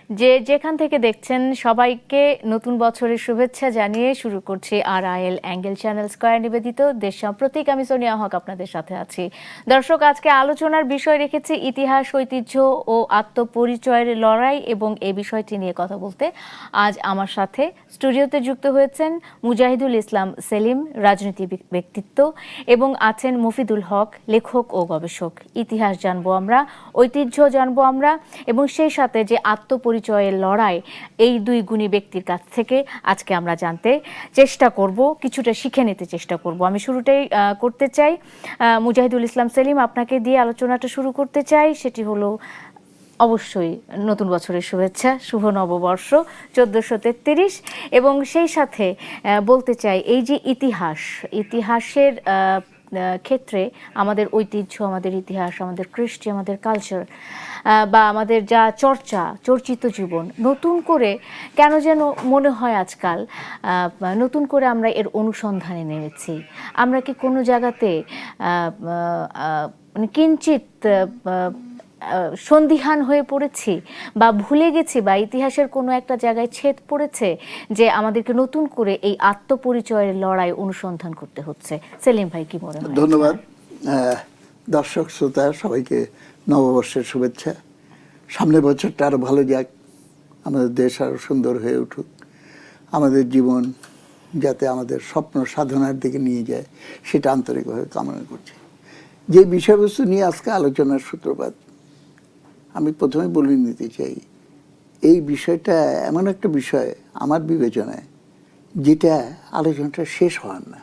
যে যেখান থেকে দেখছেন সবাইকে নতুন বছরের শুভেচ্ছা জানিয়ে শুরু করছি RIL অ্যাঙ্গেল চ্যানেল স্কয়ার নিবেদিত দেশ সাম্প্রতিক। আমি সোনিয়া হক আপনাদের সাথে আছি। দর্শক, আজকে আলোচনার বিষয় রেখেছি ইতিহাস, ঐতিহ্য ও আত্মপরিচয়ের লড়াই, এবং এই বিষয়টি নিয়ে কথা বলতে আজ আমার সাথে স্টুডিওতে যুক্ত হয়েছেন মুজাহিদুল ইসলাম সেলিম, রাজনীতি ব্যক্তিত্ব, এবং আছেন মফিদুল হক, লেখক ও গবেষক। ইতিহাস জানবো আমরা, ঐতিহ্য জানবো আমরা, এবং সেই সাথে যে আত্মপরিচয়ের লড়াই, এই দুই গুণী ব্যক্তির কাছ থেকে আজকে আমরা জানতে চেষ্টা করব, কিছুটা শিখে নিতে চেষ্টা করব। আমি শুরুটাই করতে চাই মুজাহিদুল ইসলাম সেলিম, আপনাকে দিয়ে আলোচনাটা শুরু করতে চাই। সেটি হলো অবশ্যই নতুন বছরের শুভেচ্ছা, শুভ নববর্ষ 1433। এবং সেই সাথে বলতে চাই, এই যে ইতিহাসের ক্ষেত্রে আমাদের ঐতিহ্য, আমাদের ইতিহাস, আমাদের কৃষ্টি, আমাদের কালচার, বা আমাদের যা চর্চিত জীবন, নতুন করে কেন যেন মনে হয় আজকাল নতুন করে আমরা এর অনুসন্ধানে নেমেছি। আমরা কি কোনো জায়গাতে মানে কিঞ্চিত সন্দিহান হয়ে পড়েছি, বা ভুলে গেছি, বা ইতিহাসের কোনো একটা জায়গায় ছেদ পড়েছে যে আমাদেরকে নতুন করে এই আত্মপরিচয়ের লড়াই অনুসন্ধান করতে হচ্ছে? সেলিম ভাই, কি মনে হয়? ধন্যবাদ। দর্শক শ্রোতা সবাইকে নববর্ষের শুভেচ্ছা। সামনের বছরটা আরো ভালো যাক, আমাদের দেশ আরো সুন্দর হয়ে উঠুক, আমাদের জীবন যাতে আমাদের স্বপ্ন সাধনার দিকে নিয়ে যায়, সেটা আন্তরিকভাবে কামনা করছি। যে বিষয়বস্তু নিয়ে আজকে আলোচনার সূত্রপাত, আমি প্রথমে বলে নিতে চাই, এই বিষয়টা এমন একটা বিষয় আমার বিবেচনায় যেটা আলোচনাটা শেষ হওয়ার না।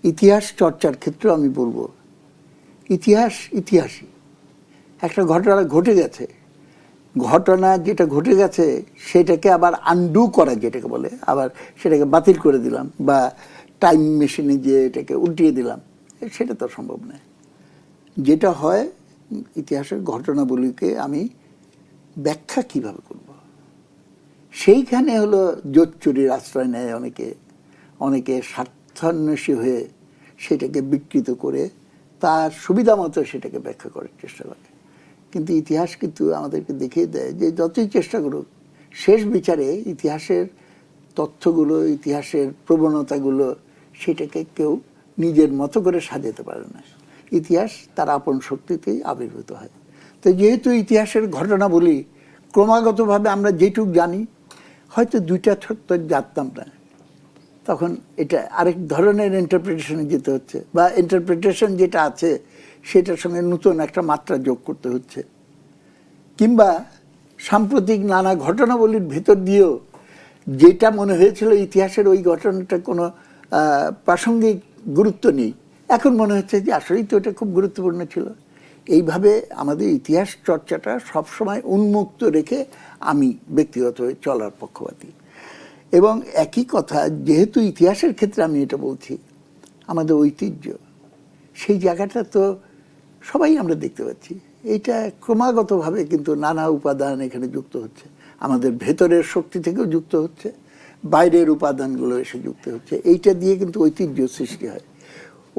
ইতিহাস চর্চার ক্ষেত্রে আমি বলবো, ইতিহাসই একটা ঘটনা ঘটে গেছে, ঘটনা যেটা ঘটে গেছে সেটাকে আবার আনডু করা, যেটাকে বলে, আবার সেটাকে বাতিল করে দিলাম বা টাইম মেশিনে যে এটাকে উল্টিয়ে দিলাম, সেটা তো সম্ভব নয়। যেটা হয়, ইতিহাসের ঘটনাগুলিকে আমি ব্যাখ্যা কিভাবে করব, সেইখানে হলো জোচ্চুরির আশ্রয় নেয় অনেকে স্বার্থান্বেষী হয়ে সেটাকে বিকৃত করে তার সুবিধা মতো সেটাকে ব্যাখ্যা করার চেষ্টা করে। কিন্তু ইতিহাস কিন্তু আমাদেরকে দেখিয়ে দেয় যে যতই চেষ্টা করুক, শেষ বিচারে ইতিহাসের তথ্যগুলো, ইতিহাসের প্রবণতাগুলো, সেটাকে কেউ নিজের মতো করে সাজাতে পারে না। ইতিহাস তার আপন শক্তিতেই আবির্ভূত হয়। তো যেহেতু ইতিহাসের ঘটনা বলি, ক্রমাগতভাবে আমরা যেটুক জানি, হয়তো দুইটা সত্য জানতাম না, তখন এটা আরেক ধরনের ইন্টারপ্রিটেশনে যেতে হচ্ছে, বা ইন্টারপ্রিটেশন যেটা আছে সেটার সঙ্গে নতুন একটা মাত্রা যোগ করতে হচ্ছে, কিংবা সাম্প্রতিক নানা ঘটনাবলীর ভেতর দিয়েও যেটা মনে হয়েছিল ইতিহাসের ওই ঘটনাটা কোনো প্রাসঙ্গিক গুরুত্ব নেই, এখন মনে হচ্ছে যে আসলেই তো এটা খুব গুরুত্বপূর্ণ ছিল। এইভাবে আমাদের ইতিহাস চর্চাটা সবসময় উন্মুক্ত রেখে আমি ব্যক্তিগতভাবে চলার পক্ষপাতী। এবং একই কথা, যেহেতু ইতিহাসের ক্ষেত্রে আমি এটা বলছি, আমাদের ঐতিহ্য, সেই জায়গাটা তো সবাই আমরা দেখতে পাচ্ছি, এইটা ক্রমাগতভাবে কিন্তু নানা উপাদান এখানে যুক্ত হচ্ছে, আমাদের ভেতরের শক্তি থেকেও যুক্ত হচ্ছে, বাইরের উপাদানগুলো এসে যুক্ত হচ্ছে, এইটা দিয়ে কিন্তু ঐতিহ্য সৃষ্টি হয়।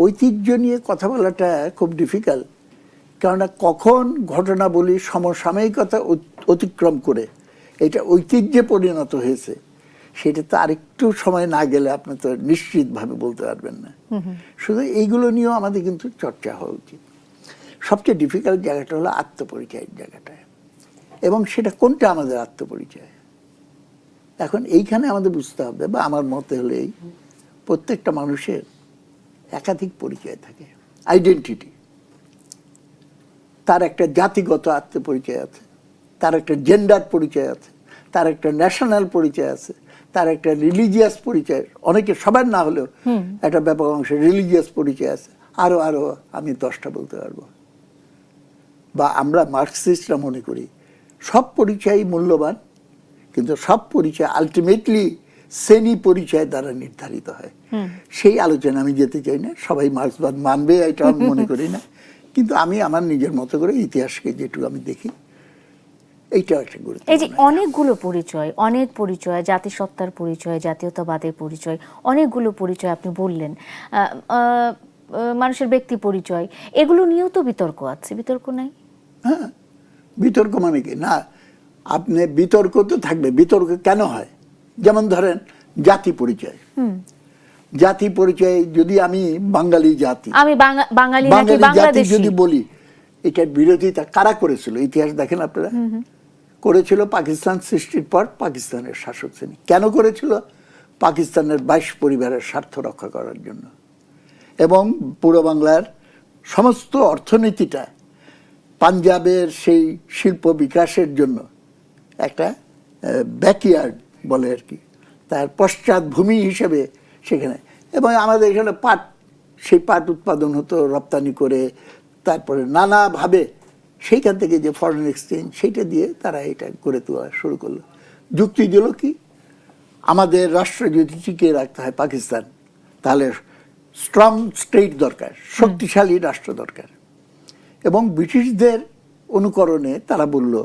ঐতিহ্য নিয়ে কথা বলাটা খুব ডিফিকাল্ট, কেননা কখন ঘটনা বলি সমসাময়িকতা অতিক্রম করে এটা ঐতিহ্যে পরিণত হয়েছে, সেটা তো আরেকটু সময় না গেলে আপনি তো নিশ্চিতভাবে বলতে পারবেন না। শুধু এইগুলো নিয়েও আমাদের কিন্তু চর্চা হওয়া উচিত। সবচেয়ে ডিফিকাল্ট জায়গাটা হলো আত্মপরিচয়ের জায়গাটা, এবং সেটা কোনটা আমাদের আত্মপরিচয়। এখন এইখানে আমাদের বুঝতে হবে, বা আমার মতে হলে এই, প্রত্যেকটা মানুষের একাধিক পরিচয় থাকে, আইডেন্টিটি। তার একটা জাতিগত আত্মপরিচয় আছে, তার একটা জেন্ডার পরিচয় আছে, তার একটা ন্যাশনাল পরিচয় আছে, তার একটা রিলিজিয়াস পরিচয়, অনেকে সবার না হলেও একটা ব্যাপক অংশের রিলিজিয়াস পরিচয় আছে, আরো আমি 10টা বলতে পারবো। বা আমরা মার্কসিস্টরা মনে করি সব পরিচয়ই মূল্যবান, কিন্তু সব পরিচয় আলটিমেটলি শ্রেণী পরিচয় দ্বারা নির্ধারিত হয়। সেই আলোচনা আমি যেতে চাই না, সবাই মার্ক্সবাদ মানবে এটা আমি মনে করি না, কিন্তু আমি আমার নিজের মতো করে ইতিহাসকে যেটুকু আমি দেখি, এইটাও একটা গুরুত্ব। এই যে অনেকগুলো অনেক পরিচয়, জাতিসত্তার পরিচয়, জাতীয়তাবাদের পরিচয়, অনেকগুলো পরিচয় আপনি বললেন, মানুষের ব্যক্তি পরিচয়, এগুলো নিয়েও তো বিতর্ক আছে, বিতর্ক নাই? হ্যাঁ, বিতর্ক মানে কি না, আপনি বিতর্ক তো থাকবে। বিতর্ক কেন হয়? যেমন ধরেন জাতি পরিচয়। জাতি পরিচয় যদি আমি বাঙালি জাতি, আমি বাঙালি নাকি বাঙালি জাতি বাংলাদেশী যদি বলি, এটার বিরোধিতা কারা করেছিল? ইতিহাস দেখেন আপনারা। করেছিল পাকিস্তান সৃষ্টির পর পাকিস্তানের শাসক শ্রেণী। কেন করেছিল? পাকিস্তানের 22 পরিবারের স্বার্থ রক্ষা করার জন্য। এবং পুরো বাংলার সমস্ত অর্থনীতিটা পাঞ্জাবের সেই শিল্প বিকাশের জন্য একটা ব্যাকইয়ার্ড বলে আর কি, তার পশ্চাৎভূমি হিসেবে সেখানে। এবং আমাদের এখানে পাট, সেই পাট উৎপাদন হতো রপ্তানি করে, তারপরে নানাভাবে সেইখান থেকে যে ফরেন এক্সচেঞ্জ, সেইটা দিয়ে তারা এটা করে তোলা শুরু করলো। যুক্তি দিল কি, আমাদের রাষ্ট্র যদি টিকিয়ে রাখতে হয় পাকিস্তান, তাহলে স্ট্রং স্টেট দরকার, শক্তিশালী রাষ্ট্র দরকার। এবং ব্রিটিশদের অনুকরণে তারা বলল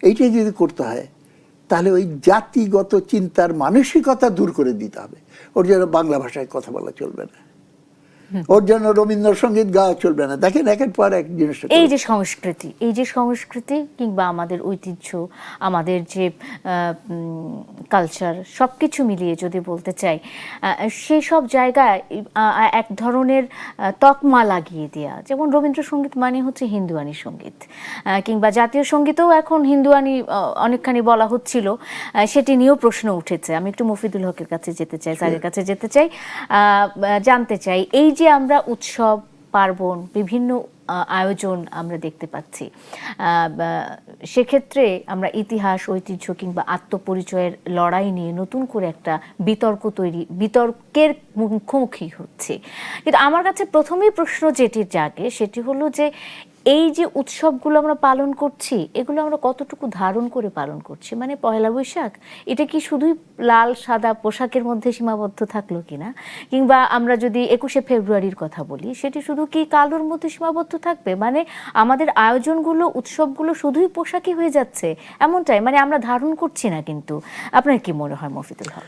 এইটাই যদি করতে হয় তাহলে ওই জাতিগত চিন্তার মানসিকতা দূর করে দিতে হবে। ওর জন্য বাংলা ভাষায় কথা বলা চলবে না, ওর জন্য রবীন্দ্রসঙ্গীত গাওয়া চলবে না। দেখেন একের পর এক জিনিস। এই যে সংস্কৃতি কিংবা আমাদের ঐতিহ্য, আমাদের যে কালচার, সবকিছু মিলিয়ে যদি বলতে চাই, সেই সব জায়গায় এক ধরনের তকমা লাগিয়ে দেওয়া। যেমন রবীন্দ্রসঙ্গীত মানে হচ্ছে হিন্দুয়ানি সঙ্গীত, কিংবা জাতীয় সঙ্গীতেও এখন হিন্দুয়ানি অনেকখানি বলা হচ্ছিল, সেটি নিয়েও প্রশ্ন উঠেছে। আমি একটু মফিদুল হকের কাছে যেতে চাই, স্যারের কাছে যেতে চাই, জানতে চাই এই যে আমরা উৎসব পার্বণ বিভিন্ন আয়োজন আমরা দেখতে পাচ্ছি, সেক্ষেত্রে আমরা ইতিহাস, ঐতিহ্য কিংবা আত্মপরিচয়ের লড়াই নিয়ে নতুন করে একটা বিতর্কের মুখোমুখি হচ্ছে। কিন্তু আমার কাছে প্রথমেই প্রশ্ন যেটি জাগে সেটি হলো যে এই যে উৎসবগুলো আমরা পালন করছি, এগুলো আমরা কতটুকু ধারণ করে পালন করছি? মানে পয়লা বৈশাখ, এটা কি শুধুই লাল সাদা পোশাকের মধ্যে সীমাবদ্ধ থাকলো কিনা? কিংবা আমরা যদি 21শে ফেব্রুয়ারির কথা বলি, সেটি শুধু কি কালোর মধ্যে সীমাবদ্ধ থাকবে? মানে আমাদের আয়োজনগুলো, উৎসবগুলো শুধুই পোশাকই হয়ে যাচ্ছে এমনটাই, মানে আমরা ধারণ করছি না। কিন্তু আপনার কি মনে হয় মফিদুল হক?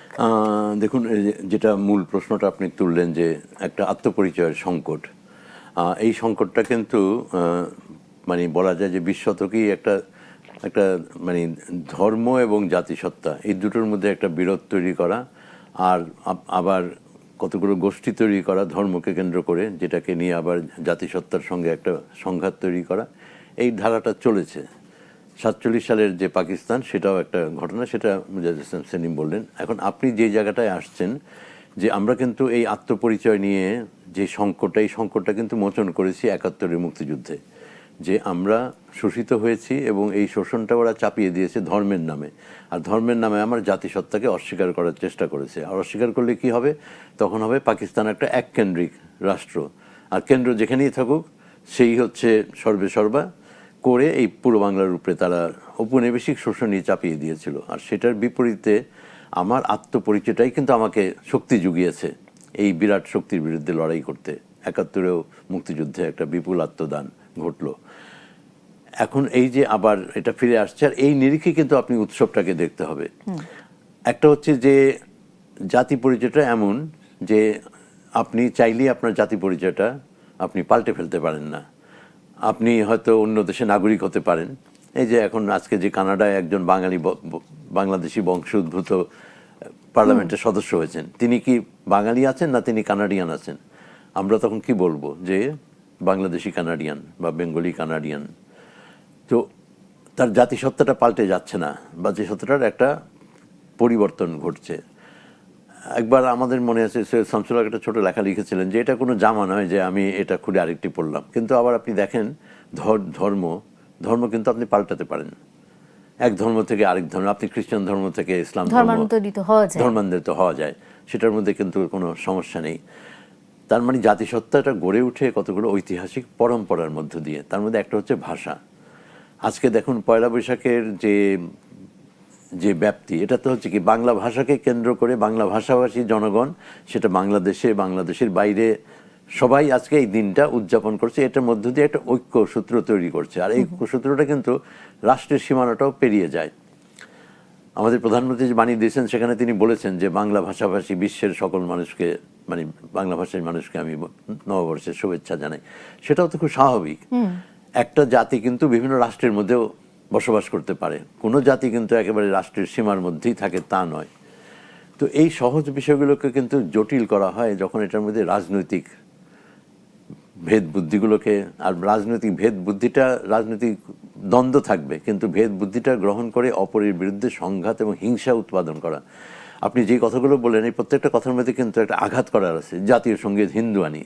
দেখুন, যেটা মূল প্রশ্নটা আপনি তুললেন যে একটা আত্মপরিচয়ের সংকট, এই সংকটটা কিন্তু মানে বলা যায় যে 20 শতকেই একটা মানে ধর্ম এবং জাতিসত্তা এই দুটোর মধ্যে একটা বিরোধ তৈরি করা, আর আবার কতগুলো গোষ্ঠী তৈরি করা ধর্মকে কেন্দ্র করে, যেটাকে নিয়ে আবার জাতিসত্তার সঙ্গে একটা সংঘাত তৈরি করা, এই ধারাটা চলেছে। 47 সালের যে পাকিস্তান, সেটাও একটা ঘটনা, সেটা মুজাহিদ ইসলাম সেলিম বললেন। এখন আপনি যে জায়গাটায় আসছেন, যে আমরা কিন্তু এই আত্মপরিচয় নিয়ে যে সংকটটা, এই সংকটটা কিন্তু মোচন করেছি 71-এর মুক্তিযুদ্ধে, যে আমরা শোষিত হয়েছি এবং এই শোষণটা ওরা চাপিয়ে দিয়েছে ধর্মের নামে। আর ধর্মের নামে আমার জাতিসত্তাকে অস্বীকার করার চেষ্টা করেছে। আর অস্বীকার করলে কি হবে? তখন হবে পাকিস্তান একটা এককেন্দ্রিক রাষ্ট্র, আর কেন্দ্র যেখানেই থাকুক সেই হচ্ছে সর্বেসর্বা করে এই পুরো বাংলার উপরে তারা ঔপনিবেশিক শোষণই চাপিয়ে দিয়েছিল। আর সেটার বিপরীতে আমার আত্মপরিচয়টাই কিন্তু আমাকে শক্তি জুগিয়েছে এই বিরাট শক্তির বিরুদ্ধে লড়াই করতে। 71-এও মুক্তিযুদ্ধে একটা বিপুল আত্মদান ঘটলো। এখন এই যে আবার এটা ফিরে আসছে, আর এই নিরিখে কিন্তু আপনি উৎসবটাকে দেখতে হবে। একটা হচ্ছে যে জাতি পরিচয়টা এমন যে আপনি চাইলেই আপনার জাতি পরিচয়টা আপনি পাল্টে ফেলতে পারেন না। আপনি হয়তো অন্য দেশে নাগরিক হতে পারেন। এই যে এখন আজকে যে কানাডায় একজন বাংলাদেশি বংশোদ্ভূত পার্লামেন্টের সদস্য হয়েছেন, তিনি কি বাঙালি আছেন না তিনি কানাডিয়ান আছেন? আমরা তখন কি বলবো? যে বাংলাদেশি কানাডিয়ান বা বেঙ্গলি কানাডিয়ান। তো তার জাতিসত্তাটা পাল্টে যাচ্ছে না, জাতিসত্তাটার একটা পরিবর্তন ঘটছে। একবার আমাদের মনে আছে সৈয়দ শামসুল হক একটা ছোট লেখা লিখেছিলেন যে এটা কোনো জামা নয় যে আমি এটা খুলে আরেকটি পড়লাম। কিন্তু আবার আপনি দেখেন ধর্ম কিন্তু আপনি পাল্টাতে পারেন, এক ধর্ম থেকে আরেক ধর্ম। আপনি খ্রিস্টান ধর্ম থেকে ইসলাম ধর্মান্তরিত হওয়া যায়, সেটার মধ্যে কিন্তু কোনো সমস্যা নেই। তার মানে জাতিসত্তাটা গড়ে উঠে কতগুলো ঐতিহাসিক পরম্পরার মধ্য দিয়ে। তার মধ্যে একটা হচ্ছে ভাষা। আজকে দেখুন পয়লা বৈশাখের যে ব্যাপ্তি, এটা তো হচ্ছে কি বাংলা ভাষাকে কেন্দ্র করে বাংলা ভাষাভাষী জনগণ, সেটা বাংলাদেশের বাইরে সবাই আজকে এই দিনটা উদযাপন করছে। এটার মধ্য দিয়ে একটা ঐক্য সূত্র তৈরি করছে। আর এই ঐক্যসূত্রটা কিন্তু রাষ্ট্রের সীমানাটাও পেরিয়ে যায়। আমাদের প্রধানমন্ত্রী যে বাণী দিয়েছেন, সেখানে তিনি বলেছেন যে বাংলা ভাষাভাষী বিশ্বের সকল মানুষকে, মানে বাংলা ভাষার মানুষকে আমি নববর্ষের শুভেচ্ছা জানাই। সেটাও তো খুব স্বাভাবিক। একটা জাতি কিন্তু বিভিন্ন রাষ্ট্রের মধ্যেও বসবাস করতে পারে। কোনো জাতি কিন্তু একেবারে রাষ্ট্রের সীমার মধ্যেই থাকে তা নয়। তো এই সহজ বিষয়গুলোকে কিন্তু জটিল করা হয় যখন এটার মধ্যে রাজনৈতিক ভেদ বুদ্ধিগুলোকে, আর রাজনৈতিক ভেদ বুদ্ধিটা, রাজনৈতিক দ্বন্দ্ব থাকবে কিন্তু ভেদ বুদ্ধিটা গ্রহণ করে অপরের বিরুদ্ধে সংঘাত এবং হিংসা উৎপাদন করা। আপনি যে কথাগুলো বললেন এই প্রত্যেকটা কথার মধ্যে কিন্তু একটা আঘাত করার আছে। জাতীয় সঙ্গীত হিন্দুয়ানি,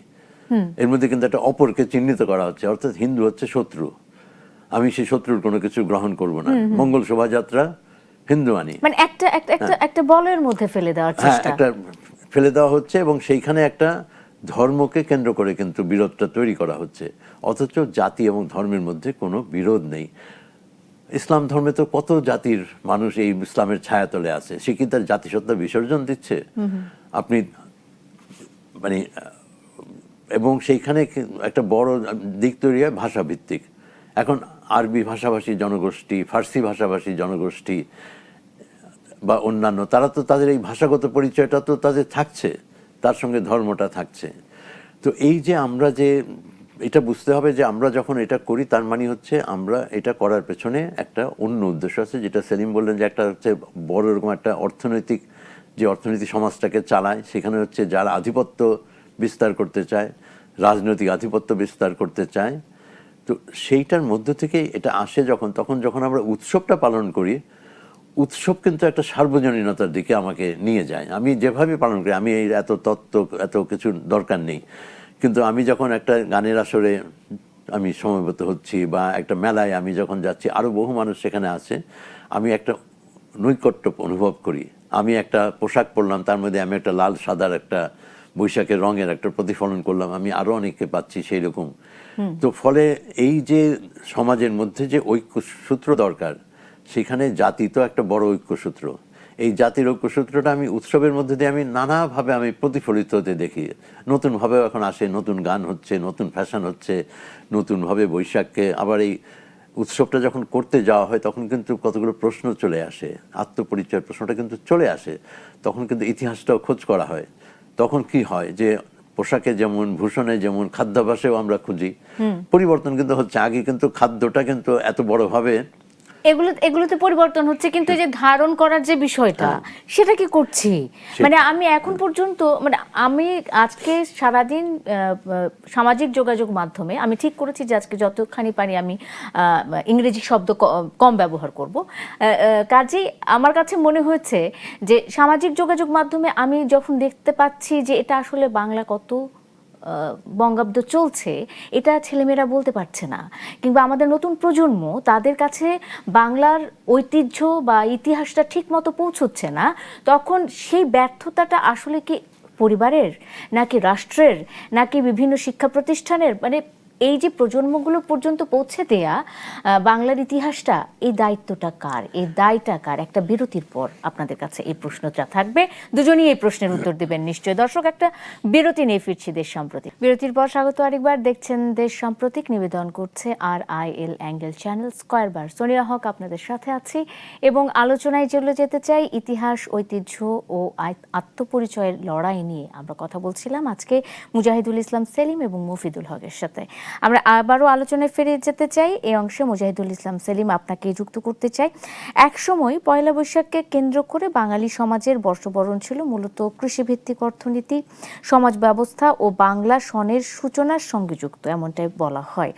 এর মধ্যে কিন্তু একটা অপরকে চিহ্নিত করা হচ্ছে, অর্থাৎ হিন্দু হচ্ছে শত্রু, আমি সেই শত্রুর কোনো কিছু গ্রহণ করব না। মঙ্গল শোভাযাত্রা হিন্দুয়ানি, মানে একটা একটা একটা একটা বলের মধ্যে ফেলে দেওয়ার হ্যাঁ চেষ্টা। একটা ফেলে দেওয়া হচ্ছে এবং সেইখানে একটা ধর্মকে কেন্দ্র করে কিন্তু বিরোধটা তৈরি করা হচ্ছে, অথচ জাতি এবং ধর্মের মধ্যে কোনো বিরোধ নেই। ইসলাম ধর্মে তো কত জাতির মানুষ এই ইসলামের ছায়াতলে আছে, সে কি তার জাতিসত্তা বিসর্জন দিচ্ছে? আপনি মানে এবং সেইখানে একটা বড় দিক তৈরি হয় ভাষাভিত্তিক। এখন আরবি ভাষাভাষী জনগোষ্ঠী, ফার্সি ভাষাভাষী জনগোষ্ঠী বা অন্যান্য, তারা তো তাদের এই ভাষাগত পরিচয়টা তো তাদের থাকছে, তার সঙ্গে ধর্মটা থাকছে। তো এই যে আমরা যে এটা বুঝতে হবে যে আমরা যখন এটা করি তার মানে হচ্ছে আমরা এটা করার পেছনে একটা অন্য উদ্দেশ্য আছে, যেটা সেলিম বললেন যে একটা হচ্ছে বড় রকম একটা অর্থনৈতিক, যে অর্থনীতি সমাজটাকে চালায় সেখানে হচ্ছে যারা আধিপত্য বিস্তার করতে চায়, রাজনৈতিক আধিপত্য বিস্তার করতে চায়। তো সেইটার মধ্য থেকে এটা আসে যখন, তখন যখন আমরা উৎসবটা পালন করি, উৎসব কিন্তু একটা সার্বজনীনতার দিকে আমাকে নিয়ে যায়। আমি যেভাবে পালন করি, আমি এই এত তত্ত্ব এত কিছু দরকার নেই, কিন্তু আমি যখন একটা গানের আসরে আমি সমবেত হচ্ছি বা একটা মেলায় আমি যখন যাচ্ছি, আরও বহু মানুষ সেখানে আছে, আমি একটা নৈকট্য অনুভব করি। আমি একটা পোশাক পরলাম, তার মধ্যে আমি একটা লাল সাদার একটা বৈশাখের রঙের একটা প্রতিফলন করলাম, আমি আরও অনেককে পাচ্ছি সেই রকম। তো ফলে এই যে সমাজের মধ্যে যে ঐক্যসূত্র দরকার, সেখানে জাতি তো একটা বড় ঐক্যসূত্র। এই জাতির ঐক্যসূত্রটা আমি উৎসবের মধ্যে দিয়ে আমি নানাভাবে আমি প্রতিফলিত হতে দেখি। নতুনভাবে এখন আসে, নতুন গান হচ্ছে, নতুন ফ্যাশন হচ্ছে, নতুনভাবে বৈশাখকে আবার এই উৎসবটা যখন করতে যাওয়া হয় তখন কিন্তু কতগুলো প্রশ্ন চলে আসে, আত্মপরিচয়ের প্রশ্নটা কিন্তু চলে আসে। তখন কিন্তু ইতিহাসটাও খোঁজ করা হয়। তখন কি হয় যে পোশাকে যেমন, ভূষণে যেমন, খাদ্যাভ্যাসেও আমরা খুঁজি পরিবর্তন কিন্তু হচ্ছে। আগে কিন্তু খাদ্যটা কিন্তু এত বড়ভাবে এগুলোতে পরিবর্তন হচ্ছে, কিন্তু এই যে ধারণ করার যে বিষয়টা সেটা কি করছি? মানে আমি এখন পর্যন্ত, মানে আমি আজকে সারাদিন সামাজিক যোগাযোগ মাধ্যমে আমি ঠিক করেছি যে আজকে যতখানি পারি আমি ইংরেজি শব্দ কম ব্যবহার করব। কাজেই আমার কাছে মনে হয়েছে যে সামাজিক যোগাযোগ মাধ্যমে আমি যখন দেখতে পাচ্ছি যে এটা আসলে বাংলা কত বঙ্গাব্দ চলছে, এটা ছেলেমেয়েরা বলতে পারছে না, কিংবা আমাদের নতুন প্রজন্ম তাদের কাছে বাংলার ঐতিহ্য বা ইতিহাসটা ঠিক মতো পৌঁছচ্ছে না, তখন সেই ব্যর্থতাটা আসলে কি পরিবারের, নাকি রাষ্ট্রের, নাকি বিভিন্ন শিক্ষা প্রতিষ্ঠানের? মানে এই যে প্রজন্মগুলো পর্যন্ত পৌঁছে দেয়া বাংলার ইতিহাসটা, এই দায়িত্বটা কার, এই দায়টা কার? একটা বিরতির পর আপনাদের কাছে এই প্রশ্নটা থাকবে, দুজনেই এই প্রশ্নের উত্তর দেবেন নিশ্চয়। দর্শক, একটা বিরতি নিয়ে ফিরছি দেশ সাম্প্রতিক। বিরতির পর স্বাগত আরেকবার, দেখছেন দেশ সাম্প্রতিক, নিবেদন করছে RIL অ্যাঙ্গেল চ্যানেল স্কয়ারবার। সোনিয়া হক আপনাদের সাথে আছি এবং আলোচনায় চলে যেতে চাই ইতিহাস, ঐতিহ্য ও আত্মপরিচয়ের লড়াই নিয়ে। আমরা কথা বলছিলাম আজকে মুজাহিদুল ইসলাম সেলিম এবং মফিদুল হকের সাথে। আমরা আবারও আলোচনায় ফিরে যেতে চাই। এই অংশে মুজাহিদুল ইসলাম সেলিম, আপনাকে যুক্ত করতে চাই। একসময় পয়লা বৈশাখকে কেন্দ্র করে বাঙালি সমাজের বর্ষবরণ ছিল মূলত কৃষিভিত্তিক অর্থনীতি, সমাজ ব্যবস্থা ও বাংলা সনের সূচনার সঙ্গে যুক্ত, এমনটাই বলা হয়।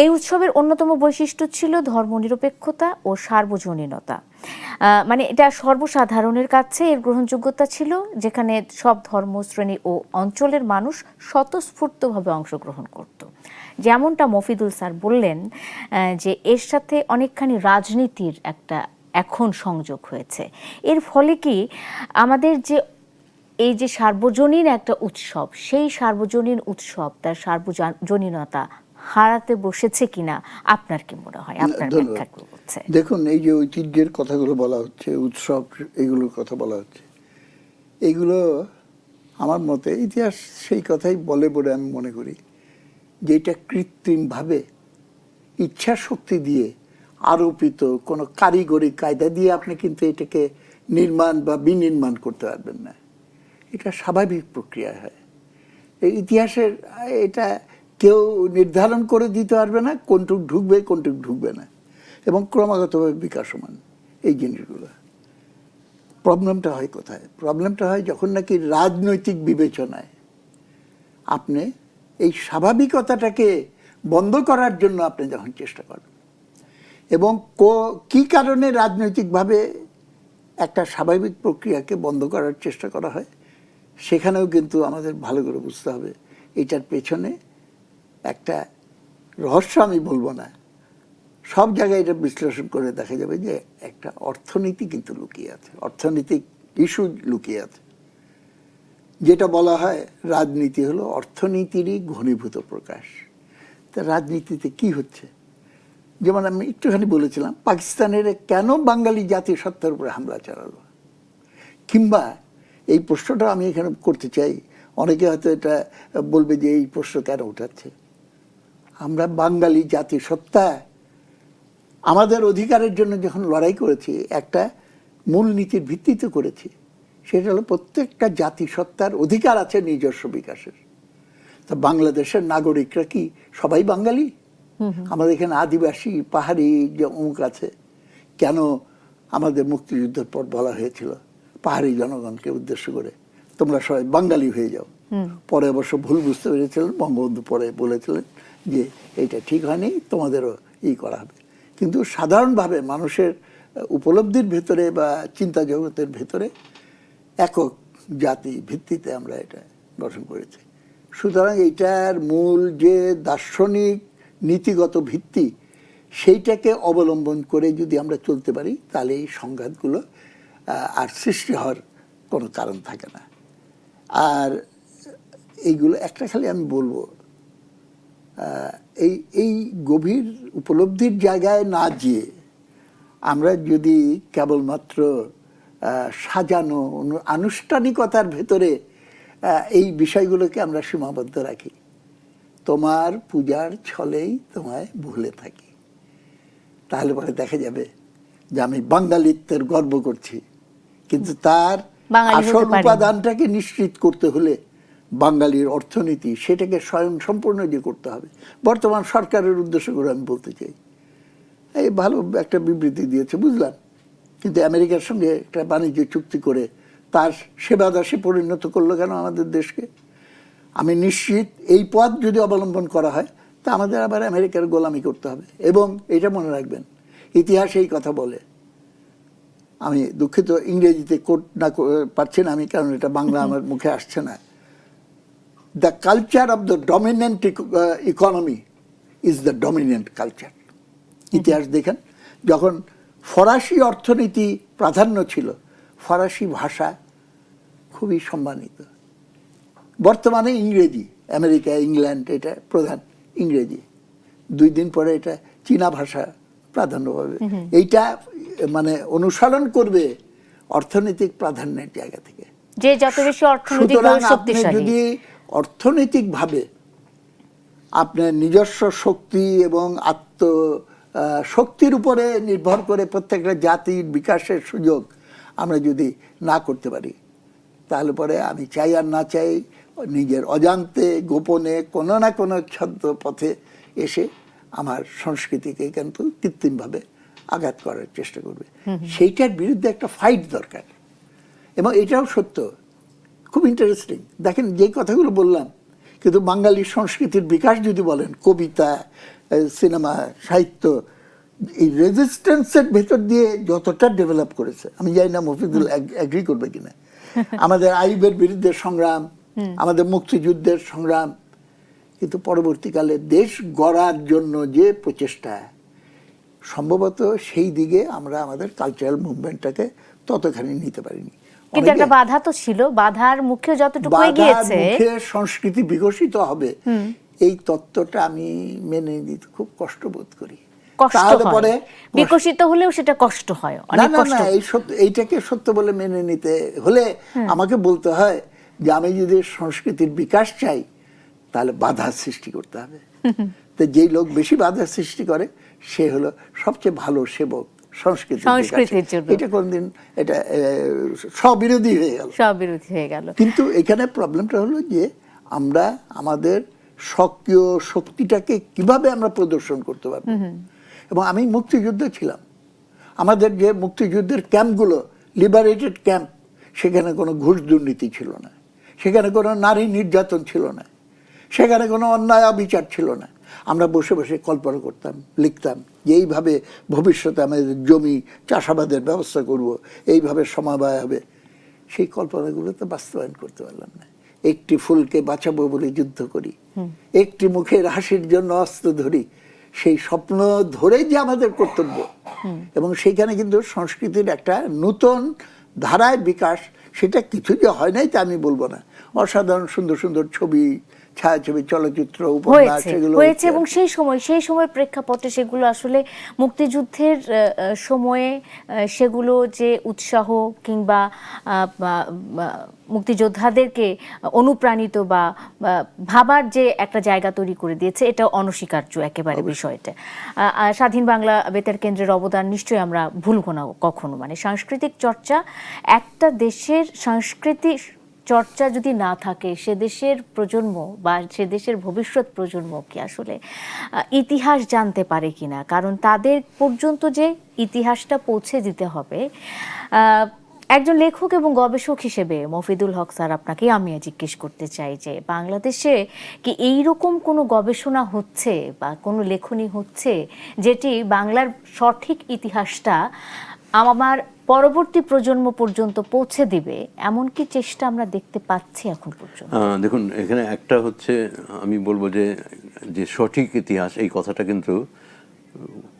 এই উৎসবের অন্যতম বৈশিষ্ট্য ছিল ধর্মনিরপেক্ষতা ও সার্বজনীনতা। মানে এটা সর্বসাধারণের কাছে এর গ্রহণযোগ্যতা ছিল, যেখানে সব ধর্ম, শ্রেণী ও অঞ্চলের মানুষ স্বতঃস্ফূর্তভাবে অংশগ্রহণ করত। যেমনটা মফিদুল স্যার বললেন যে এর সাথে অনেকখানি রাজনীতির একটা এখন সংযোগ হয়েছে। এর ফলে কি আমাদের যে এই যে সার্বজনীন একটা উৎসব, সেই সার্বজনীন উৎসব তার সার্বজনীনতা হারাতে বসেছে কিনা আপনার কি মনে হয়? আপনার ব্যাখ্যা কি হচ্ছে? দেখুন, এই যে ঐতিহ্যের কথাগুলো বলা হচ্ছে, উৎসব, এগুলোর কথা বলা হচ্ছে, এগুলো আমার মতে ইতিহাস সেই কথাই বলে বলে আমি মনে করি যে এটা কৃত্রিমভাবে ইচ্ছা শক্তি দিয়ে আরোপিত কোনো কারিগরি কায়দা দিয়ে আপনি কিন্তু এটাকে নির্মাণ বা বিনির্মাণ করতে পারবেন না। এটা স্বাভাবিক প্রক্রিয়া হয়। এই ইতিহাসের এটা কেউ নির্ধারণ করে দিতে পারবে না কোনটুক ঢুকবে কোনটুক ঢুকবে না। এবং ক্রমাগতভাবে বিকাশমান এই জিনিসগুলো। প্রবলেমটা হয় কোথায়? প্রবলেমটা হয় যখন নাকি রাজনৈতিক বিবেচনায় আপনি এই স্বাভাবিকতাটাকে বন্ধ করার জন্য আপনি যখন চেষ্টা করেন, এবং কি কারণে রাজনৈতিকভাবে একটা স্বাভাবিক প্রক্রিয়াকে বন্ধ করার চেষ্টা করা হয়, সেখানেও কিন্তু আমাদের ভালো করে বুঝতে হবে এটার পেছনে একটা রহস্য, আমি বলবো না, সব জায়গায় এটা বিশ্লেষণ করে দেখা যাবে যে একটা অর্থনীতি কিন্তু লুকিয়ে আছে, অর্থনৈতিক ইস্যু লুকিয়ে আছে। যেটা বলা হয় রাজনীতি হলো অর্থনীতিরই ঘনীভূত প্রকাশ। তা রাজনীতিতে কি হচ্ছে? যেমন আমি একটুখানি বলেছিলাম, পাকিস্তানের কেন বাঙালি জাতিসত্তার উপরে হামলা চালালো, কিংবা এই প্রশ্নটা আমি এখানে করতে চাই, অনেকে হয়তো এটা বলবে যে এই প্রশ্ন কেন উঠাচ্ছে। আমরা বাঙালি জাতিসত্তা আমাদের অধিকারের জন্য যখন লড়াই করেছি, একটা মূল নীতির ভিত্তিতে করেছি, সেটা হলো প্রত্যেকটা জাতিসত্তার অধিকার আছে নিজস্ব বিকাশের। তা বাংলাদেশের নাগরিকরা কি সবাই বাঙালি? আমাদের এখানে আদিবাসী, পাহাড়ি যে অমুক আছে, কেন আমাদের মুক্তিযুদ্ধের পর বলা হয়েছিল পাহাড়ি জনগণকে উদ্দেশ্য করে তোমরা সবাই বাঙালি হয়ে যাও। পরে অবশ্য ভুল বুঝতে পেরেছিলেন, বঙ্গবন্ধু পরে বলেছিলেন যে এইটা ঠিক হয়নি, তোমাদেরও করা হবে। কিন্তু সাধারণভাবে মানুষের উপলব্ধির ভেতরে বা চিন্তা জগতের ভেতরে একক জাতি ভিত্তিতে আমরা এটা গঠন করেছি। সুতরাং এইটার মূল যে দার্শনিক নীতিগত ভিত্তি, সেইটাকে অবলম্বন করে যদি আমরা চলতে পারি, তাহলে এই সংঘাতগুলো আর সৃষ্টি হওয়ার কোনো কারণ থাকে না। আর এইগুলো একটা খালি আমি বলবো, এই গভীর উপলব্ধির জায়গায় না গিয়ে আমরা যদি কেবলমাত্র সাজানো আনুষ্ঠানিকতার ভেতরে এই বিষয়গুলোকে আমরা সীমাবদ্ধ রাখি, তোমার পূজার ছলেই তোমায় ভুলে থাকি, তাহলে পরে দেখা যাবে যে আমি বাঙালিত্বের গর্ব করছি, কিন্তু তার আসল উপাদানটাকে নিশ্চিত করতে হলে বাঙালির অর্থনীতি সেটাকে স্বয়ং সম্পূর্ণ যে করতে হবে। বর্তমান সরকারের উদ্দেশ্য করে আমি বলতে চাই, এই ভালো একটা বিবৃতি দিয়েছে বুঝলাম, কিন্তু আমেরিকার সঙ্গে একটা বাণিজ্য চুক্তি করে তার সেবাদাসে পরিণত করলো কেন আমাদের দেশকে? আমি নিশ্চিত এই পথ যদি অবলম্বন করা হয় তা আমাদের আবার আমেরিকার গোলামি করতে হবে। এবং এটা মনে রাখবেন, ইতিহাস এই কথা বলে, আমি দুঃখিত ইংরেজিতে কোট না পারছি না আমি, কারণ এটা বাংলা আমার মুখে আসছে না। The culture of the dominant economy is the dominant culture. ইতিহাস দেখেন, যখন ফরাসি অর্থনীতি প্রাধান্য ছিল, ফরাসি ভাষা খুবই সম্মানিত। বর্তমানে ইংরেজি, আমেরিকা, ইংল্যান্ড এটা প্রধান ইংরেজি, 2 দিন পরে এটা চীনা ভাষা প্রাধান্য পাবে। এইটা মানে অনুসরণ করবে অর্থনৈতিক প্রাধান্যের জায়গা থেকে। যে যত বেশি অর্থনৈতিকভাবে শক্তিশালী, যদি অর্থনৈতিকভাবে আপনার নিজস্ব শক্তি এবং শক্তির উপরে নির্ভর করে প্রত্যেকটা জাতির বিকাশের সুযোগ আমরা যদি না করতে পারি, তাহলে পরে আমি চাই আর না চাই নিজের অজান্তে গোপনে কোনো না কোনো ছদ্ম পথে এসে আমার সংস্কৃতিকে কিন্তু কৃত্রিমভাবে আঘাত করার চেষ্টা করবে। সেইটার বিরুদ্ধে একটা ফাইট দরকার। এবং এটাও সত্য, খুব ইন্টারেস্টিং দেখেন যে কথাগুলো বললাম, কিন্তু বাঙালি সংস্কৃতির বিকাশ যদি বলেন, কবিতা, সিনেমা, সাহিত্য, এই রেজিস্ট্যান্সের ভেতর দিয়ে যতটা ডেভেলপ করেছে, আমি জানি না মফিজুল এগ্রি করবে কিনা, আমাদের আইয়ুবের বিরুদ্ধে সংগ্রাম, আমাদের মুক্তিযুদ্ধের সংগ্রাম, কিন্তু পরবর্তীকালে দেশ গড়ার জন্য যে প্রচেষ্টা, সম্ভবত সেই দিকে আমরা আমাদের কালচারাল মুভমেন্টটাকে ততখানি নিতে পারিনি। কিন্তু একটা বাধা তো ছিল, বাধার মুখে যতটুকু এগিয়েছে, সংস্কৃতি বিকশিত হবে, এই তত্ত্বটা আমি মেনে নিতে খুব কষ্ট বোধ করি। তাহলে বিকশিত হলেও সেটা কষ্ট হয়, অনেক কষ্ট। না, এইটাকে সত্য বলে মেনে নিতে হলে আমাকে বলতে হয় যে আমি যদি সংস্কৃতির বিকাশ চাই, তাহলে বাধা সৃষ্টি করতে হবে। তো যেই লোক বেশি বাধা সৃষ্টি করে সে হলো সবচেয়ে ভালো সেবক সংস্কৃতির জন্য। এটা কোনদিন এটা স্ববিরোধী হয়ে গেল। কিন্তু এখানে প্রবলেমটা হলো যে আমরা আমাদের সক্রিয় শক্তিটাকে কিভাবে আমরা প্রদর্শন করতে পারবো, এবং আমি মুক্তিযুদ্ধে ছিলাম। আমাদের যে মুক্তিযুদ্ধের ক্যাম্পগুলো, লিবারেটেড ক্যাম্প, সেখানে কোনো ঘুষ দুর্নীতি ছিল না, সেখানে কোনো নারী নির্যাতন ছিল না, সেখানে কোনো অন্যায় অবিচার ছিল না। আমরা বসে বসে কল্পনা করতাম, লিখতাম যে এইভাবে ভবিষ্যতে আমাদের জমি চাষাবাদের ব্যবস্থা করব, এইভাবে সমবায় হবে। সেই কল্পনাগুলো তো বাস্তবায়ন করতে পারলাম না। একটি ফুলকে বাঁচাবো বলে যুদ্ধ করি, একটি মুখের হাসির জন্য অস্ত্র ধরি, সেই স্বপ্ন ধরেই যে আমাদের কর্তব্য। এবং সেইখানে কিন্তু সংস্কৃতির একটা নূতন ধারায় বিকাশ, সেটা কিছু যে হয় নাই তা আমি বলবো না। অসাধারণ সুন্দর সুন্দর ছবি, ছায়াছবি, চলচ্চিত্র, উপন্যাস, সেগুলো হয়েছে এবং সেই সময় প্রেক্ষাপটে সেগুলো আসলে মুক্তিযুদ্ধের সময়ে সেগুলো যে উৎসাহ কিংবা মুক্তিযোদ্ধাদেরকে অনুপ্রাণিত বা ভাবার যে একটা জায়গা তৈরি করে দিয়েছে, এটা অনস্বীকার্য একেবারে বিষয়টা। স্বাধীন বাংলা বেতার কেন্দ্রের অবদান নিশ্চয়ই আমরা ভুলবো না কখনো। মানে সাংস্কৃতিক চর্চা, একটা দেশের সংস্কৃতি চর্চা যদি না থাকে, সে দেশের প্রজন্ম বা সে দেশের ভবিষ্যৎ প্রজন্ম কি আসলে ইতিহাস জানতে পারে কিনা? কারণ তাদের পর্যন্ত যে ইতিহাসটা পৌঁছে দিতে হবে। একজন লেখক এবং গবেষক হিসেবে মফিদুল হক স্যার, আপনাকে আমি জিজ্ঞেস করতে চাই যে বাংলাদেশে কি এইরকম কোনো গবেষণা হচ্ছে বা কোনো লেখনী হচ্ছে যেটি বাংলার সঠিক ইতিহাসটা আমার পরবর্তী প্রজন্ম পর্যন্ত পৌঁছে দিবে, এমন কি চেষ্টা আমরা দেখতে পাচ্ছি এখন পর্যন্ত? দেখুন, এখানে একটা হচ্ছে, আমি বলবো যে সঠিক ইতিহাস, এই কথাটা কিন্তু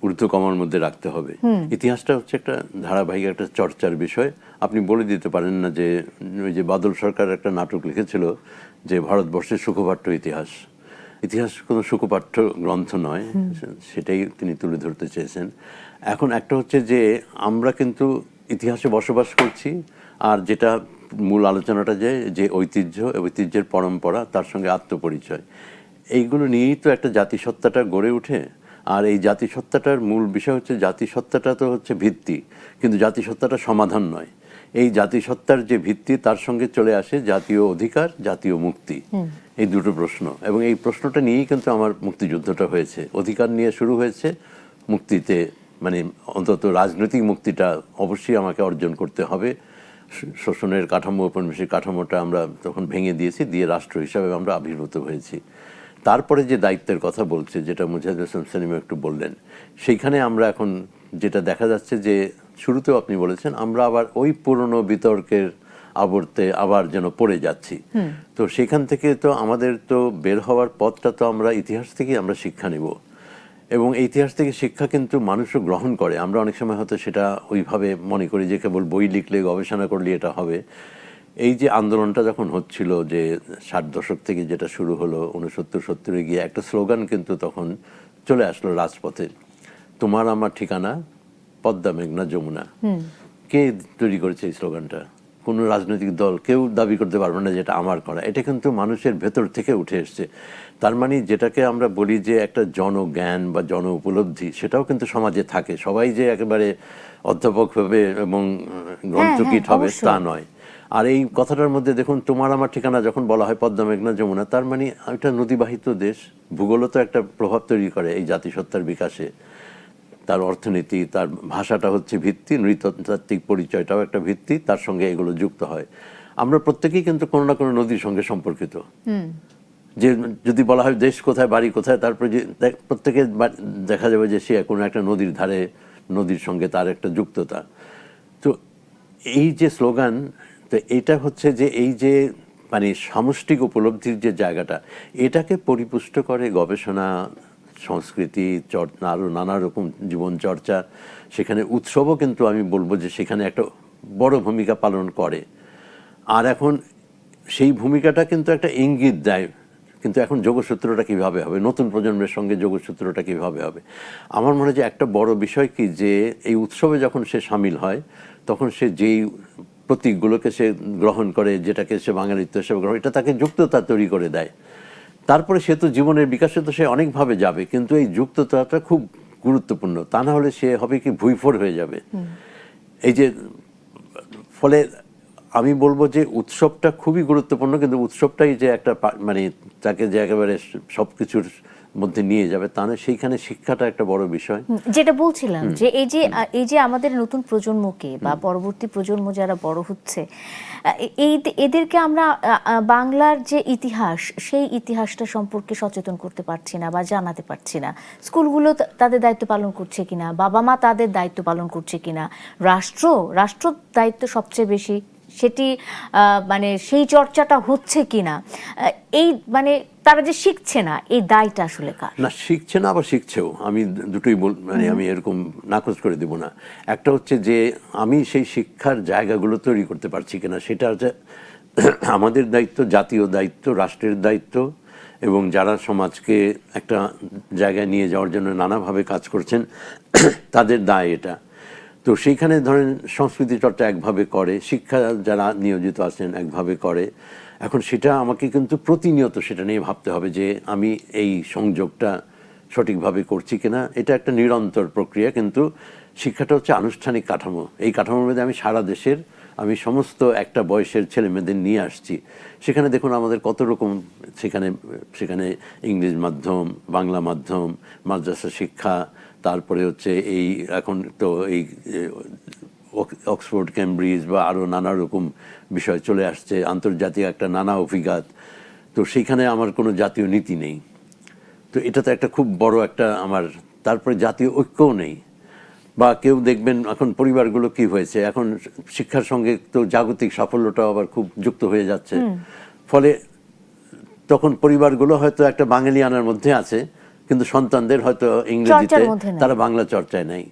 ঊর্ধ্বকমার মধ্যে রাখতে হবে। ইতিহাসটা হচ্ছে একটা ধারাবাহিক একটা চর্চার বিষয়। আপনি বলে দিতে পারেন না যে ওই যে বাদল সরকার একটা নাটক লিখেছিল যে ভারতবর্ষের সুখপাঠ্য ইতিহাস। ইতিহাস কোনো সুখপাঠ্য গ্রন্থ নয়, সেটাই তিনি তুলে ধরতে চেয়েছেন। এখন একটা হচ্ছে যে আমরা কিন্তু ইতিহাসে বসবাস করছি, আর যেটা মূল আলোচনাটা যে ঐতিহ্যের পরম্পরা, তার সঙ্গে আত্মপরিচয়, এইগুলো নিয়েই তো একটা জাতিসত্তাটা গড়ে ওঠে। আর এই জাতিসত্তাটার মূল বিষয় হচ্ছে, জাতিসত্তাটা তো হচ্ছে ভিত্তি, কিন্তু জাতিসত্তাটা সমাধান নয়। এই জাতিসত্তার যে ভিত্তি, তার সঙ্গে চলে আসে জাতীয় অধিকার, জাতীয় মুক্তি, এই দুটো প্রশ্ন। এবং এই প্রশ্নটা নিয়েই কিন্তু আমার মুক্তিযুদ্ধটা হয়েছে। অধিকার নিয়ে শুরু হয়েছে, মুক্তিতে মানে অন্তত রাজনৈতিক মুক্তিটা অবশ্যই আমাকে অর্জন করতে হবে। শোষণের কাঠামো, ঔপনিবেশিক কাঠামোটা আমরা তখন ভেঙে দিয়েছি, দিয়ে রাষ্ট্র হিসাবে আমরা আবির্ভূত হয়েছি। তারপরে যে দায়িত্বের কথা বলছে, যেটা মুজাহিদুল ইসলাম সেলিম একটু বললেন, সেইখানে আমরা এখন যেটা দেখা যাচ্ছে যে শুরুতেও আপনি বলেছেন, আমরা আবার ওই পুরনো বিতর্কের আবর্তে আবার যেন পড়ে যাচ্ছি। তো সেখান থেকে তো আমাদের তো বের হওয়ার পথটা তো আমরা ইতিহাস থেকেই আমরা শিক্ষা নেব, এবং এই ইতিহাস থেকে শিক্ষা কিন্তু মানুষও গ্রহণ করে। আমরা অনেক সময় হয়তো সেটা ওইভাবে মনে করি যে কেবল বই লিখলে, গবেষণা করলে এটা হবে। এই যে আন্দোলনটা যখন হচ্ছিল, যে 60 দশক থেকে যেটা শুরু হলো, 69-70 গিয়ে একটা স্লোগান কিন্তু তখন চলে আসলো রাজপথে, তোমার আমার ঠিকানা পদ্মা, মেঘনা, যমুনা। কে তৈরি করেছে এই স্লোগানটা? কোনো রাজনৈতিক দল কেউ দাবি করতে পারবে না যেটা আমার করা। এটা কিন্তু মানুষের ভেতর থেকে উঠে এসছে। তার মানে যেটাকে আমরা বলি যে একটা জনজ্ঞান বা জন উপলব্ধি, সেটাও কিন্তু সমাজে থাকে। সবাই যে একেবারে অধ্যাপক হবে এবং গ্রন্থকিট হবে তা নয়। আর এই কথাটার মধ্যে দেখুন, তোমার আমার ঠিকানা যখন বলা হয়, পদ্মা, মেঘনা, যমুনা, তার মানে একটা নদীবাহিত দেশ। ভূগোলও তো একটা প্রভাব তৈরি করে এই জাতিসত্তার বিকাশে। তার অর্থনীতি, তার ভাষাটা হচ্ছে ভিত্তি, নৃতাত্ত্বিক পরিচয়টাও একটা ভিত্তি, তার সঙ্গে এগুলো যুক্ত হয়। আমরা প্রত্যেকেই কিন্তু কোনো না কোনো নদীর সঙ্গে সম্পর্কিত। যে যদি বলা হয় দেশ কোথায়, বাড়ি কোথায়, তারপরে যে প্রত্যেকে দেখা যাবে যে সে কোনো একটা নদীর ধারে, নদীর সঙ্গে তার একটা যুক্ততা। তো এই যে স্লোগান, তো এটা হচ্ছে যে এই যে মানে সামষ্টিক উপলব্ধির যে জায়গাটা, এটাকে পরিপুষ্ট করে গবেষণা, সংস্কৃতি চর্চা, আরও নানা রকম জীবন চর্চা। সেখানে উৎসবও কিন্তু আমি বলবো যে সেখানে একটা বড় ভূমিকা পালন করে। আর এখন সেই ভূমিকাটা কিন্তু একটা ইঙ্গিত দেয়, কিন্তু এখন যোগসূত্রটা কীভাবে হবে, নতুন প্রজন্মের সঙ্গে যোগসূত্রটা কীভাবে হবে। আমার মনে হয় যে একটা বড় বিষয় কি, যে এই উৎসবে যখন সে সামিল হয়, তখন সে যেই প্রতীকগুলোকে সে গ্রহণ করে, যেটাকে সে বাঙালিত্ব হিসেবে গ্রহণ, এটা তাকে যুক্ততা তৈরি করে দেয়। তারপরে সে তো জীবনের বিকাশে তো সে অনেকভাবে যাবে, কিন্তু এই যুক্ততাটা খুব গুরুত্বপূর্ণ। তা না হলে সে হবে কি ভুঁইফোড় হয়ে যাবে। এই যে ফলে আমি বলবো যে উৎসবটা খুবই গুরুত্বপূর্ণ, কিন্তু উৎসবটাই যে একটা মানে তাকে যে একেবারে সব কিছুর মধ্যে নিয়ে যাবে তা না, সেইখানে শিক্ষাটা একটা বড় বিষয়। যেটা বলছিলাম যে এই যে আমাদের নতুন প্রজন্মকে বা পরবর্তী প্রজন্ম যারা বড় হচ্ছে, এদেরকে আমরা বাংলার যে ইতিহাস, সেই ইতিহাসটা সম্পর্কে সচেতন করতে পারছি না বা জানাতে পারছি না। স্কুলগুলো তাদের দায়িত্ব পালন করছে কিনা, বাবা মা তাদের দায়িত্ব পালন করছে কিনা, রাষ্ট্র দায়িত্ব সবচেয়ে বেশি, সেটি মানে সেই চর্চাটা হচ্ছে কিনা, এই মানে তারা যে শিখছে না, এই দায়টা আসলে কার? না, শিখছে না আবার শিখছেও, আমি দুটোই মানে আমি এরকম নাকচ করে দেব না। একটা হচ্ছে যে আমি সেই শিক্ষার জায়গাগুলো তৈরি করতে পারছি কিনা, সেটা হচ্ছে আমাদের দায়িত্ব, জাতীয় দায়িত্ব, রাষ্ট্রের দায়িত্ব, এবং যারা সমাজকে একটা জায়গায় নিয়ে যাওয়ার জন্য নানাভাবে কাজ করছেন তাদের দায় এটা। তো সেইখানে ধরেন সংস্কৃতি চর্চা একভাবে করে, শিক্ষা যারা নিয়োজিত আছেন একভাবে করে। এখন সেটা আমাকে কিন্তু প্রতিনিয়ত সেটা নিয়ে ভাবতে হবে যে আমি এই সংযোগটা সঠিকভাবে করছি কিনা। এটা একটা নিরন্তর প্রক্রিয়া, কিন্তু শিক্ষাটা হচ্ছে আনুষ্ঠানিক কাঠামো। এই কাঠামোর মধ্যে আমি সারা দেশের আমি সমস্ত একটা বয়সের ছেলে মেয়েদের নিয়ে আসছি। সেখানে দেখুন আমাদের কত রকম, সেখানে ইংরেজ মাধ্যম, বাংলা মাধ্যম, মাদ্রাসা শিক্ষা, তারপরে হচ্ছে এই এখন তো এই অক্সফোর্ড, কেমব্রিজ বা আরও নানা রকম বিষয় চলে আসছে, আন্তর্জাতিক একটা নানা অভিঘাত। তো সেইখানে আমার কোনো জাতীয় নীতি নেই। তো এটা তো একটা খুব বড় একটা আমার, তারপরে জাতীয় ঐক্যও নেই। বা কেউ দেখবেন এখন পরিবারগুলো কি হয়েছে, এখন শিক্ষার সঙ্গে তো জাগতিক সাফল্যটাও আবার খুব যুক্ত হয়ে যাচ্ছে। ফলে তখন পরিবারগুলো হয়তো একটা বাঙালিয়ানার মধ্যে আছে, কিন্তু সন্তানদের হয়তো ইংরেজিতে, তারা বাংলা চর্চায় নেই।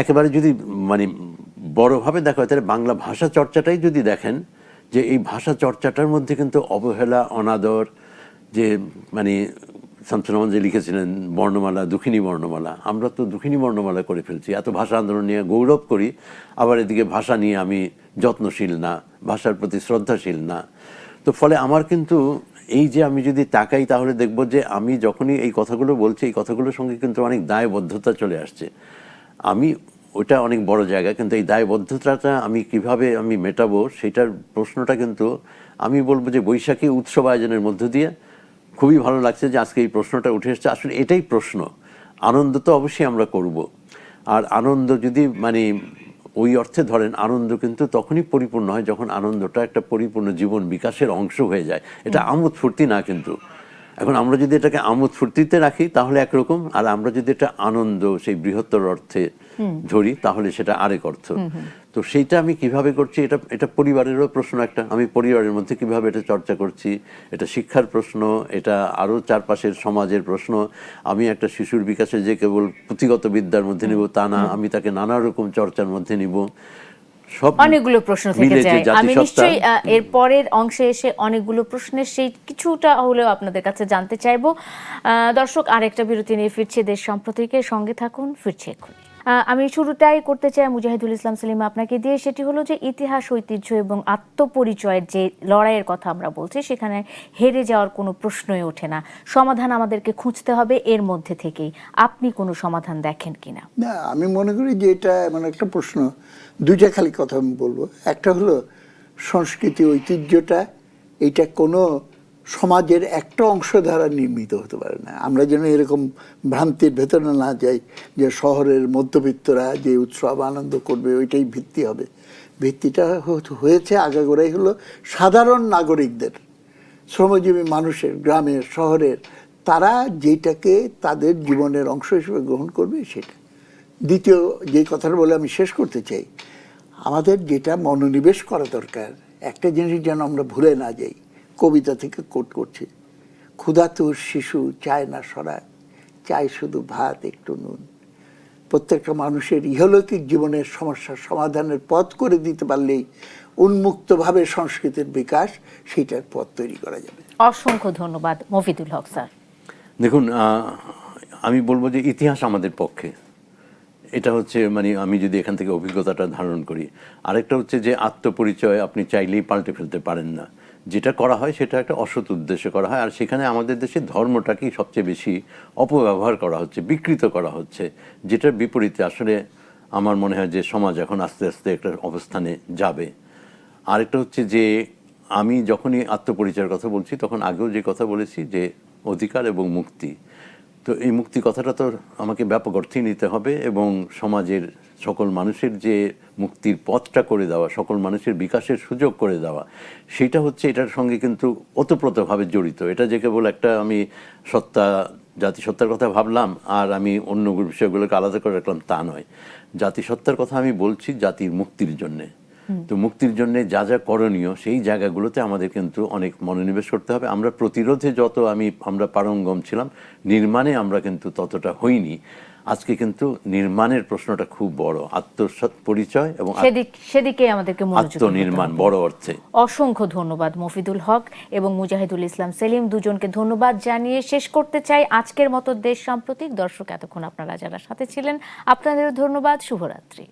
একেবারে যদি মানে বড়ভাবে দেখা হয় তাহলে বাংলা ভাষা চর্চাটাই যদি দেখেন, যে এই ভাষা চর্চাটার মধ্যে কিন্তু অবহেলা, অনাদর, যে মানে শামসুর রহমান যে লিখেছিলেন বর্ণমালা, দুঃখিনী বর্ণমালা, আমরা তো দুঃখিনী বর্ণমালা করে ফেলছি। এত ভাষা আন্দোলন নিয়ে গৌরব করি, আবার এদিকে ভাষা নিয়ে আমি যত্নশীল না, ভাষার প্রতি শ্রদ্ধাশীল না। তো ফলে আমার কিন্তু এই যে আমি যদি তাকাই তাহলে দেখব যে আমি যখনই এই কথাগুলো বলছি, এই কথাগুলোর সঙ্গে কিন্তু অনেক দায়বদ্ধতা চলে আসছে। আমি ওটা অনেক বড় জায়গা, কিন্তু এই দায়বদ্ধতাটা আমি কিভাবে আমি মেটাবো, সেটার প্রশ্নটা কিন্তু আমি বলবো যে বৈশাখী উৎসব আয়োজনের মধ্য দিয়ে খুবই ভালো লাগছে যে আজকে এই প্রশ্নটা উঠে এসছে। আসলে এটাই প্রশ্ন। আনন্দ তো অবশ্যই আমরা করব, আর আনন্দ যদি মানে ওই অর্থে ধরেন, আনন্দ কিন্তু তখনই পরিপূর্ণ হয় যখন আনন্দটা একটা পরিপূর্ণ জীবন বিকাশের অংশ হয়ে যায়। এটা আমোদ ফুর্তি না কিন্তু। এখন আমরা যদি এটাকে আমোদ ফুর্তিতে রাখি তাহলে একরকম, আর আমরা যদি এটা আনন্দ সেই বৃহত্তর অর্থে ধরি তাহলে সেটা আরেক অর্থ। তো সেইটা আমি কিভাবে করছি, এটা পরিবারেরও প্রশ্ন একটা। আমি পরিবারের মধ্যে কিভাবে এটা চর্চা করছি, এটা শিক্ষার প্রশ্ন, এটা আরও চারপাশের সমাজের প্রশ্ন। আমি একটা শিশুর বিকাশে যে কেবল পুঁথিগত বিদ্যার মধ্যে নিব তা না, আমি তাকে নানা রকম চর্চার মধ্যে নিব। অনেকগুলো প্রশ্ন থেকে যায়। আমি নিশ্চয়ই এর পরের অংশে এসে অনেকগুলো প্রশ্নের সেই কিছুটা হলেও আপনাদের কাছে জানতে চাইবো। দর্শক, আরেকটা বিরতি নিয়ে ফিরছে দেশ সম্প্রতিকের সঙ্গে থাকুন, ফিরছে এখন। আমি শুরুটাই করতে চাই মুজাহিদুল ইসলাম সেলিম আপনাকে দিয়ে, সেটি হলো যে ইতিহাস, ঐতিহ্য এবং আত্মপরিচয়ের যে লড়াইয়ের কথা আমরা বলছি, সেখানে হেরে যাওয়ার কোনো প্রশ্নই ওঠে না। সমাধান আমাদেরকে খুঁজতে হবে এর মধ্যে থেকেই। আপনি কোনো সমাধান দেখেন কিনা? না, আমি মনে করি যে এটা এমন একটা প্রশ্ন, দুইটা খালি কথা আমি বলবো। একটা হলো সংস্কৃতি, ঐতিহ্যটা এটা কোনো সমাজের একটা অংশ দ্বারা নির্মিত হতে পারে না। আমরা যেন এরকম ভ্রান্তির ভেতরে না যাই যে শহরের মধ্যবিত্তরা যে উৎসব আনন্দ করবে ওইটাই ভিত্তি হবে। ভিত্তিটা হয়েছে আগাগোড়াই হলো সাধারণ নাগরিকদের, শ্রমজীবী মানুষের, গ্রামের, শহরের, তারা যেটাকে তাদের জীবনের অংশ হিসেবে গ্রহণ করবে সেটা। দ্বিতীয় যে কথাটা বলে আমি শেষ করতে চাই, আমাদের যেটা মনোনিবেশ করা দরকার, একটা জিনিস যেন আমরা ভুলে না যাই। কবিতা থেকে কোট করছি, ক্ষুধাতুর শিশু চায় না সরা, চায় শুধু ভাত একটু নুন। প্রত্যেকটা মানুষের ইহলৌকিক জীবনের সমস্যার সমাধানের পথ করে দিতে পারলেই উন্মুক্তভাবে সংস্কৃতির বিকাশ, সেইটার পথ তৈরি করা যাবে। অসংখ্য ধন্যবাদ মফিদুল হক স্যার। দেখুন, আমি বলবো যে ইতিহাস আমাদের পক্ষে, এটা হচ্ছে মানে আমি যদি এখান থেকে অভিজ্ঞতাটা ধারণ করি। আরেকটা হচ্ছে যে আত্মপরিচয় আপনি চাইলেই পাল্টে ফেলতে পারেন না। যেটা করা হয় সেটা একটা অসৎ উদ্দেশ্যে করা হয়, আর সেখানে আমাদের দেশে ধর্মটাকেই সবচেয়ে বেশি অপব্যবহার করা হচ্ছে, বিকৃত করা হচ্ছে, যেটার বিপরীতে আসলে আমার মনে হয় যে সমাজ এখন আস্তে আস্তে একটা অবস্থানে যাবে। আরেকটা হচ্ছে যে আমি যখনই আত্মপরিচয়ের কথা বলছি তখন আগেও যে কথা বলেছি যে অধিকার এবং মুক্তি। তো এই মুক্তি কথাটা তো আমাকে ব্যাপক অর্থেই নিতে হবে এবং সমাজের সকল মানুষের যে মুক্তির পথটা করে দেওয়া, সকল মানুষের বিকাশের সুযোগ করে দেওয়া, সেটা হচ্ছে এটার সঙ্গে কিন্তু ওতপ্রোতভাবে জড়িত। এটা যে কেবল একটা আমি সত্তা, জাতিসত্তার কথা ভাবলাম আর আমি অন্য বিষয়গুলোকে আলাদা করে রাখলাম তা নয়। জাতিসত্তার কথা আমি বলছি জাতির মুক্তির জন্যে। তো মুক্তির জন্য যা যা করণীয় সেই জায়গাগুলোতে আমাদের কিন্তু অনেক মনোনিবেশ করতে হবে। আমরা প্রতিরোধে যত আমরা পারঙ্গম ছিলাম, নির্মাণে আমরা কিন্তু ততটা হইনি। আজকে কিন্তু নির্মাণের প্রশ্নটা খুব বড়, আত্মপরিচয় এবং সেদিকে আমাদেরকে মনোযোগী হতে আত্মনির্মাণ হবে। বড় অর্থে। অসংখ্য ধন্যবাদ মফিদুল হক এবং মুজাহিদুল ইসলাম সেলিম, দুজনকে ধন্যবাদ জানিয়ে শেষ করতে চাই আজকের মতো দেশ সাম্প্রতিক। দর্শক, এতক্ষণ আপনারা যারা সাথে ছিলেন আপনাদেরও ধন্যবাদ। শুভরাত্রি।